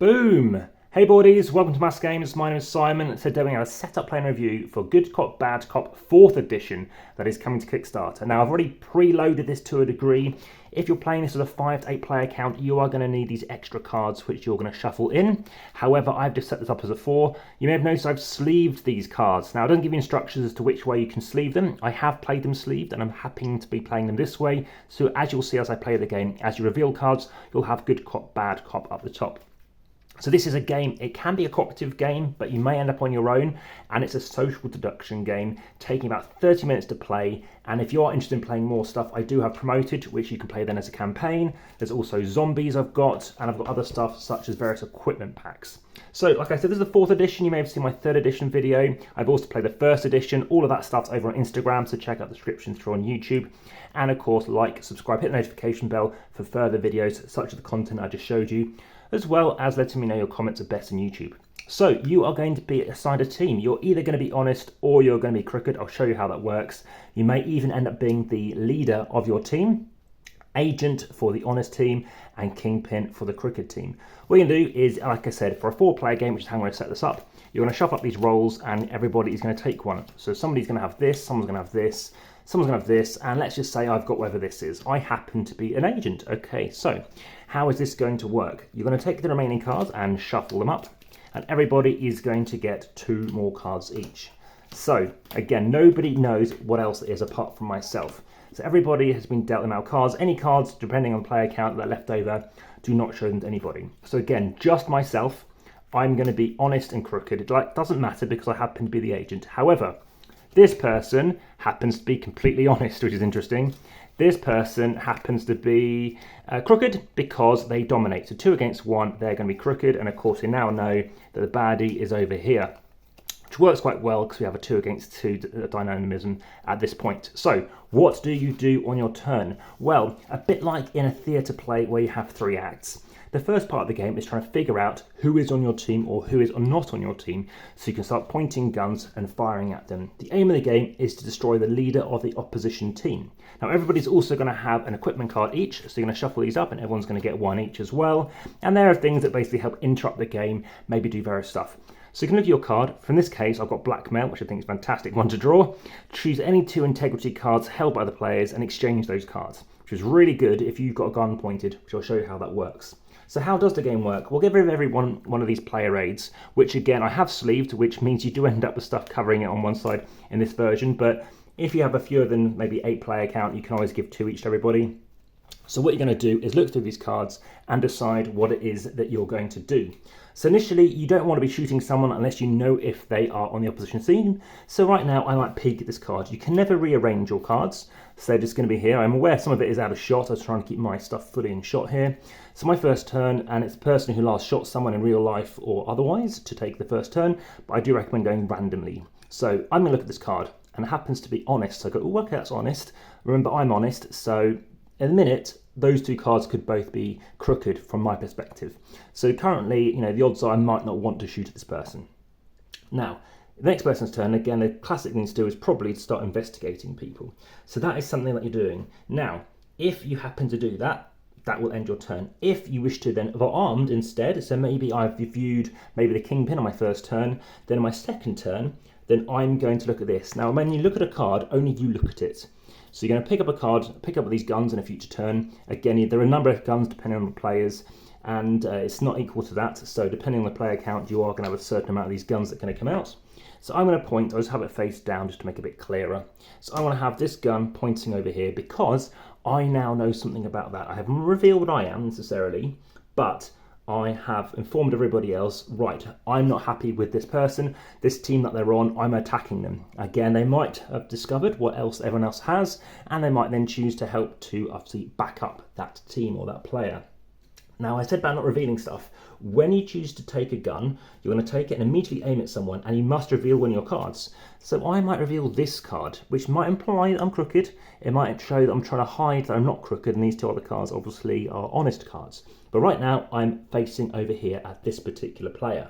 Boom! Hey boardies, welcome to AmassGames. My name is Simon. Today we have a setup plan review for Good Cop Bad Cop 4th edition that is coming to Kickstarter. Now I've already preloaded this to a degree. If you're playing this with a 5 to 8 player account, you are going to need these extra cards which you're going to shuffle in. However, I've just set this up as a 4. You may have noticed I've sleeved these cards. Now it doesn't give you instructions as to which way you can sleeve them. I have played them sleeved and I'm happy to be playing them this way. So as you'll see as I play the game, as you reveal cards, you'll have Good Cop Bad Cop up the top. So this is a game, it can be a cooperative game, but you may end up on your own, and it's a social deduction game, taking about 30 minutes to play. And if you are interested in playing more stuff, I do have Promoted, which you can play then as a campaign. There's also zombies I've got, and I've got other stuff such as various equipment packs. So like I said, this is the 4th edition. You may have seen my 3rd edition video. I've also played the 1st edition. All of that stuff's over on Instagram, so check out the description through on YouTube. And of course, like, subscribe, hit the notification bell for further videos such as the content I just showed you, as well as letting me know your comments are best on YouTube. So you are going to be assigned a team. You're either going to be honest or you're going to be crooked. I'll show you how that works. You may even end up being the leader of your team, agent for the honest team, and kingpin for the crooked team. What you're going to do is, like I said, for a 4-player game, which is how I'm going to set this up, you're going to shuffle up these roles and everybody is going to take one. So somebody's going to have this, someone's going to have this, someone's going to have this, and let's just say I've got whatever this is. I happen to be an agent. Okay, so how is this going to work? You're going to take the remaining cards and shuffle them up, and everybody is going to get 2 more cards each. So again, nobody knows what else it is apart from myself. So everybody has been dealt the amount of cards. Any cards, depending on the player count that are left over, do not show them to anybody. So again, just myself. I'm going to be honest and crooked. It doesn't matter because I happen to be the agent. However, this person happens to be completely honest, which is interesting. This person happens to be crooked because they dominate. So 2 against 1, they're going to be crooked. And of course, we now know that the baddie is over here, which works quite well because we have a 2 against 2 dynamism at this point. So what do you do on your turn? Well, a bit like in a theatre play where you have 3 acts. The first part of the game is trying to figure out who is on your team or who is not on your team, so you can start pointing guns and firing at them. The aim of the game is to destroy the leader of the opposition team. Now everybody's also going to have an equipment card each, so you're going to shuffle these up and everyone's going to get 1 each as well. And there are things that basically help interrupt the game, maybe do various stuff. So you can look at your card. For this case, I've got blackmail, which I think is a fantastic one to draw. Choose any 2 integrity cards held by the players and exchange those cards, which is really good if you've got a gun pointed, which I'll show you how that works. So how does the game work? We'll give everyone one of these player aids, which again I have sleeved, which means you do end up with stuff covering it on one side in this version, but if you have a fewer than maybe 8 player count, you can always give 2 each to everybody. So what you're going to do is look through these cards and decide what it is that you're going to do. So initially, you don't want to be shooting someone unless you know if they are on the opposition team. So right now, I might peek at this card. You can never rearrange your cards. So they're just going to be here. I'm aware some of it is out of shot. I was trying to keep my stuff fully in shot here. So my first turn, and it's the person who last shot someone in real life or otherwise to take the first turn. But I do recommend going randomly. So I'm going to look at this card, and it happens to be honest. So I go, oh, okay, that's honest. Remember, I'm honest. So in a minute, those 2 cards could both be crooked from my perspective. So currently, the odds are I might not want to shoot at this person. Now, the next person's turn, again, the classic thing to do is probably to start investigating people. So that is something that you're doing. Now, if you happen to do that, that will end your turn. If you wish to then have armed instead, so maybe I've viewed maybe the kingpin on my first turn, then on my second turn, then I'm going to look at this. Now, when you look at a card, only you look at it. So you're going to pick up a card, pick up these guns in a future turn. Again, there are a number of guns depending on the players, and it's not equal to that. So depending on the player count, you are going to have a certain amount of these guns that are going to come out. So I'm going to point, I'll just have it face down just to make it a bit clearer. So I want to have this gun pointing over here because I now know something about that. I haven't revealed what I am necessarily, but I have informed everybody else, right, I'm not happy with this person, this team that they're on, I'm attacking them. Again, they might have discovered what else everyone else has, and they might then choose to help to obviously back up that team or that player. Now, I said about not revealing stuff. When you choose to take a gun, you're going to take it and immediately aim at someone, and you must reveal one of your cards. So I might reveal this card, which might imply that I'm crooked. It might show that I'm trying to hide that I'm not crooked, and these 2 other cards obviously are honest cards. But right now, I'm facing over here at this particular player.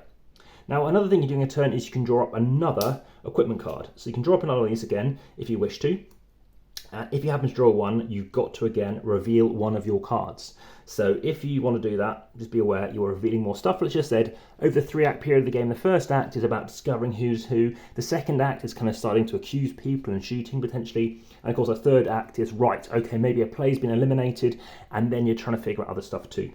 Now, another thing you do in a turn is you can draw up another equipment card. So you can draw up another one of these again, if you wish to. If you happen to draw one, you've got to again reveal one of your cards. So if you want to do that, just be aware you are revealing more stuff. As just said, over the 3-act period of the game, the first act is about discovering who's who. The second act is kind of starting to accuse people and shooting potentially. And of course, the third act is, right, okay, maybe a play's been eliminated, and then you're trying to figure out other stuff too.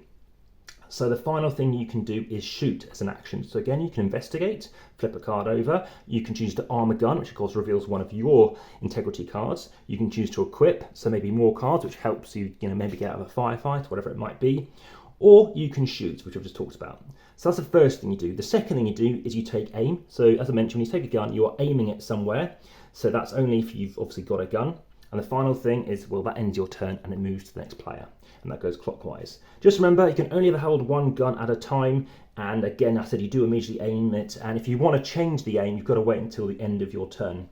So the final thing you can do is shoot as an action. So again, you can investigate, flip a card over. You can choose to arm a gun, which of course reveals one of your integrity cards. You can choose to equip, so maybe more cards, which helps you, maybe get out of a firefight, whatever it might be. Or you can shoot, which I've just talked about. So that's the first thing you do. The second thing you do is you take aim. So as I mentioned, when you take a gun, you are aiming it somewhere. So that's only if you've obviously got a gun. And the final thing is, well, that ends your turn and it moves to the next player. And that goes clockwise. Just remember, you can only ever hold one gun at a time. And again, I said you do immediately aim it. And if you want to change the aim, you've got to wait until the end of your turn.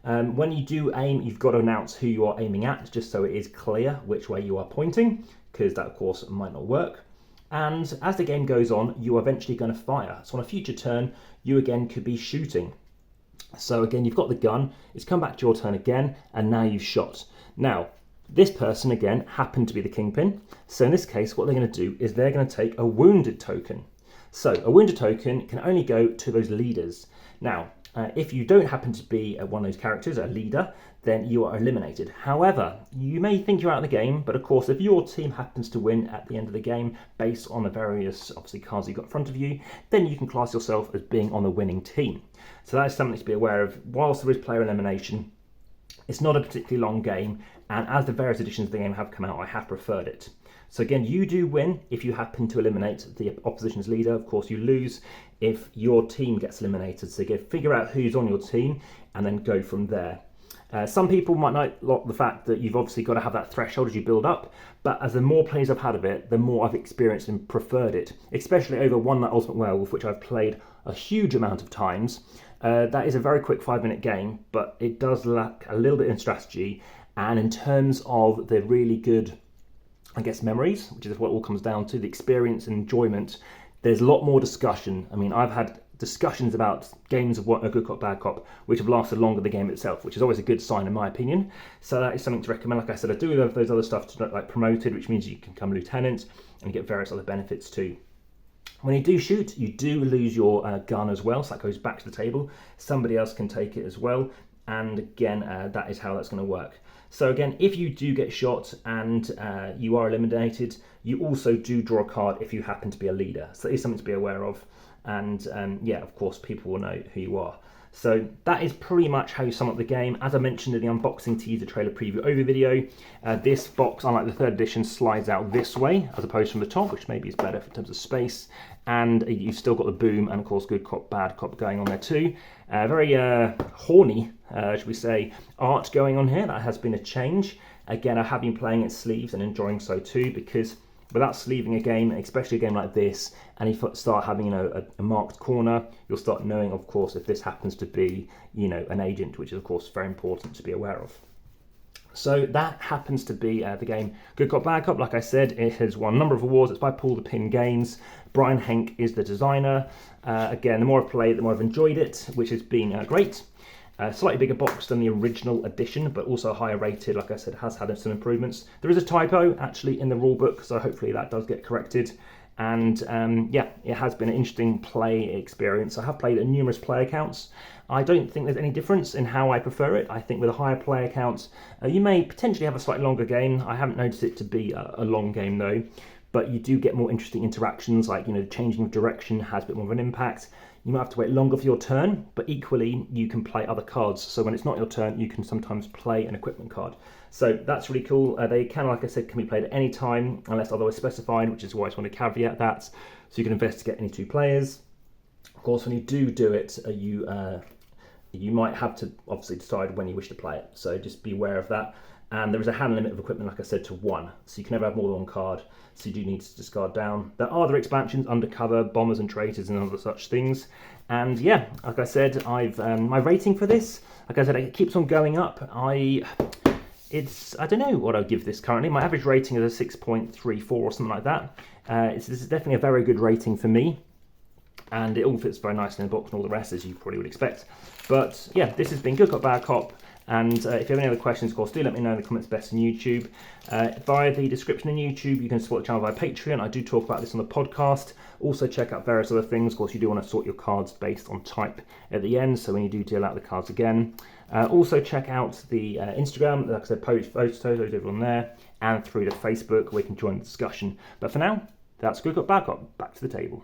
When you do aim, you've got to announce who you are aiming at, just so it is clear which way you are pointing, because that, of course, might not work. And as the game goes on, you are eventually going to fire. So on a future turn, you again could be shooting. So again, you've got the gun, it's come back to your turn again, and now you've shot. Now, this person, again, happened to be the kingpin. So in this case, what they're going to do is they're going to take a wounded token. So a wounded token can only go to those leaders. Now, if you don't happen to be one of those characters, a leader, then you are eliminated. However, you may think you're out of the game, but of course, if your team happens to win at the end of the game, based on the various, obviously, cards you've got in front of you, then you can class yourself as being on the winning team. So that is something to be aware of. Whilst there is player elimination, it's not a particularly long game, and as the various editions of the game have come out, I have preferred it. So again, you do win if you happen to eliminate the opposition's leader. Of course, you lose if your team gets eliminated. So again, figure out who's on your team and then go from there. Some people might not like the fact that you've obviously got to have that threshold as you build up, but as the more players I've had of it, the more I've experienced and preferred it, especially over One Night Ultimate Werewolf, which I've played a huge amount of times. That is a very quick 5-minute game, but it does lack a little bit in strategy, and in terms of the really good, I guess, memories, which is what it all comes down to, the experience and enjoyment, there's a lot more discussion. I mean, I've had discussions about games of what a good cop, bad cop, which have lasted longer than the game itself, which is always a good sign in my opinion. So that is something to recommend. Like I said, I do love those other stuff to like promoted, which means you can become lieutenant and you get various other benefits too. When you do shoot, you do lose your gun as well, so that goes back to the table. Somebody else can take it as well, and again, that is how that's going to work. So again, if you do get shot and you are eliminated, you also do draw a card if you happen to be a leader. So that is something to be aware of. And yeah, of course, people will know who you are. So that is pretty much how you sum up the game. As I mentioned in the unboxing teaser trailer preview over video, this box, unlike the third edition, slides out this way as opposed from the top, which maybe is better in terms of space. And you've still got the boom and of course good cop, bad cop going on there too. Very horny, should we say, art going on here. That has been a change. Again, I have been playing its sleeves and enjoying so too, because without sleeving a game, especially a game like this, and you start having a marked corner, you'll start knowing, of course, if this happens to be an agent, which is of course very important to be aware of. So that happens to be the game Good Cop, Bad Cop. Like I said, it has won a number of awards. It's by Paul the Pin Games. Brian Henk is the designer. Again, the more I've played, the more I've enjoyed it, which has been great. Slightly bigger box than the original edition, but also higher rated. Like I said, has had some improvements. There is a typo actually in the rulebook, so hopefully that does get corrected. And yeah, it has been an interesting play experience. I have played at numerous player counts. I don't think there's any difference in how I prefer it. I think with a higher player count, you may potentially have a slightly longer game. I haven't noticed it to be a long game though, but you do get more interesting interactions, like changing of direction has a bit more of an impact. You might have to wait longer for your turn, but equally you can play other cards. So when it's not your turn, you can sometimes play an equipment card. So that's really cool. They can, like I said, can be played at any time unless otherwise specified, which is why I just want to caveat that. So you can investigate any two players. Of course, when you do it, you might have to obviously decide when you wish to play it. So just be aware of that. And there is a hand limit of equipment, like I said, to 1. So you can never have more than 1 card. So you do need to discard down. There are other expansions, Undercover, Bombers and Traitors and other such things. And yeah, like I said, I've my rating for this, like I said, it keeps on going up. I don't know what I'll give this currently. My average rating is a 6.34 or something like that. This is definitely a very good rating for me. And it all fits very nicely in the box and all the rest, as you probably would expect. But yeah, this has been Good Cop, Bad Cop. And if you have any other questions, of course, do let me know in the comments best on YouTube. Via the description on YouTube, you can support the channel via Patreon. I do talk about this on the podcast. Also check out various other things. Of course, you do want to sort your cards based on type at the end, so when you do deal out the cards again. Also check out the Instagram, like I said, post photos over on there, and through the Facebook, where you can join the discussion. But for now, that's good cop, bad cop. Back to the table.